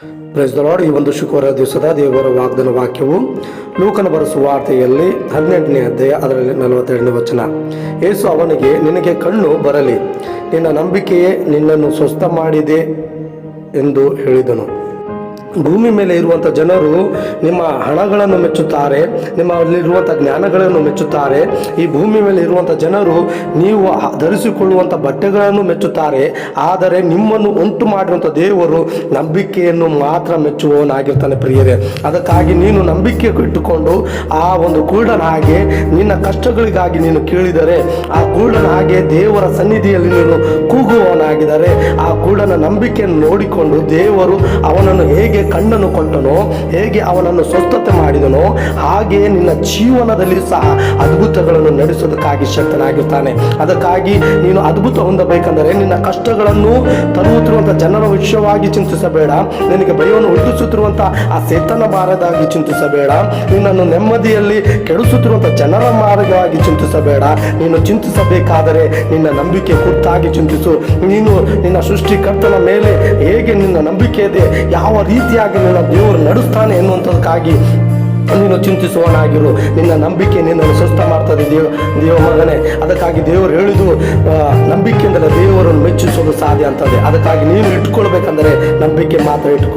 Praise the lord. ಈ ಒಂದು ಶುಕ್ರವಾರ ದಿವಸದ ದೇವರ ವಾಗ್ದಾನ ವಾಕ್ಯವು ಲೂಕನ ಬರೆಸುವ ವಾರ್ತೆಯಲ್ಲಿ 18ನೇ ಅಧ್ಯಾಯ ಅದರಲ್ಲಿ 42ನೇ ವಚನ. ಯೇಸು ಅವನಿಗೆ, ನಿನಗೆ ಕಣ್ಣು ಬರಲಿ, ನಿನ್ನ ನಂಬಿಕೆಯೇ ನಿನ್ನನ್ನು ಸ್ವಸ್ಥ ಮಾಡಿದೆ ಎಂದು ಹೇಳಿದನು. ಭೂಮಿ ಮೇಲೆ ಇರುವಂಥ ಜನರು ನಿಮ್ಮ ಹಣಗಳನ್ನು ಮೆಚ್ಚುತ್ತಾರೆ, ನಿಮ್ಮಲ್ಲಿರುವಂಥ ಜ್ಞಾನಗಳನ್ನು ಮೆಚ್ಚುತ್ತಾರೆ. ಈ ಭೂಮಿ ಮೇಲೆ ಇರುವಂಥ ಜನರು ನೀವು ಧರಿಸಿಕೊಳ್ಳುವಂಥ ಬಟ್ಟೆಗಳನ್ನು ಮೆಚ್ಚುತ್ತಾರೆ. ಆದರೆ ನಿಮ್ಮನ್ನು ಉಂಟು ಮಾಡಿರುವಂಥ ದೇವರು ನಂಬಿಕೆಯನ್ನು ಮಾತ್ರ ಮೆಚ್ಚುವವನಾಗಿರ್ತಾನೆ ಪ್ರಿಯರೇ. ಅದಕ್ಕಾಗಿ ನೀನು ನಂಬಿಕೆ ಇಟ್ಟುಕೊಂಡು ಆ ಒಂದು ಕುರುಡನ ಹಾಗೆ ನಿನ್ನ ಕಷ್ಟಗಳಿಗಾಗಿ ನೀನು ಕೇಳಿದರೆ, ಆ ಕುರುಡನ ಹಾಗೆ ದೇವರ ಸನ್ನಿಧಿಯಲ್ಲಿ ನೀನು ಕೂಗುವವನಾಗಿದ್ದಾರೆ, ಆ ಕುರುಡನ ನಂಬಿಕೆಯನ್ನು ನೋಡಿಕೊಂಡು ದೇವರು ಅವನನ್ನು ಹೇಗೆ ಕಣ್ಣನ್ನು ಕೊಟ್ಟನೋ, ಹೇಗೆ ಅವನನ್ನು ಸ್ವಸ್ಥತೆ ಮಾಡಿದನೋ, ಹಾಗೆಯೇ ನಿನ್ನ ಜೀವನದಲ್ಲಿ ಸಹ ಅದ್ಭುತಗಳನ್ನು ನಡೆಸೋದಕ್ಕಾಗಿ ಶಕ್ತನಾಗಿರ್ತಾನೆ. ಅದಕ್ಕಾಗಿ ನೀನು ಅದ್ಭುತ ಹೊಂದಬೇಕಂದರೆ ನಿನ್ನ ಕಷ್ಟಗಳನ್ನು ತರುತ್ತಿರುವಂಥ ಜನರ ವಿಷಯವಾಗಿ ಚಿಂತಿಸಬೇಡ, ನಿನಗೆ ಭಯವನ್ನು ಹುಟ್ಟಿಸುತ್ತಿರುವಂಥ ಆ ಸೇತನ ಮಾರ್ಗವಾಗಿ ಚಿಂತಿಸಬೇಡ, ನಿನ್ನನ್ನು ನೆಮ್ಮದಿಯಲ್ಲಿ ಕೆಡಿಸುತ್ತಿರುವಂಥ ಜನರ ಮಾರ್ಗವಾಗಿ ಚಿಂತಿಸಬೇಡ. ನೀನು ಚಿಂತಿಸಬೇಕಾದರೆ ನಿನ್ನ ನಂಬಿಕೆ ಕುರಿತಾಗಿ ಚಿಂತಿಸು. ನೀನು ನಿನ್ನ ಸೃಷ್ಟಿಕರ್ತನ ಮೇಲೆ ಹೇಗೆ ನಿನ್ನ ನಂಬಿಕೆ ಇದೆ, ಯಾವ ರೀತಿಯಾಗಿ ನಿನ್ನ ದೇವರು ನಡೆಸ್ತಾನೆ ಎನ್ನುವಂಥದಕ್ಕಾಗಿ ನೀನು ಚಿಂತಿಸುವನಾಗಿರು. ನಿನ್ನ ನಂಬಿಕೆ ನಿನ್ನನ್ನು ಸ್ವಸ್ಥ ಮಾಡ್ತದೆ ದೇವ ಮಗನೇ. ಅದಕ್ಕಾಗಿ ದೇವರು ಹೇಳಿದು, ನಂಬಿಕೆಯಿಂದಲೇ ದೇವರನ್ನು ಮೆಚ್ಚಿಸೋದು ಸಾಧ್ಯ ಅಂತದೆ. ಅದಕ್ಕಾಗಿ ನೀನು ಇಟ್ಕೊಳ್ಬೇಕಂದ್ರೆ ನಂಬಿಕೆ ಮಾತ್ರ ಇಟ್ಕೊ.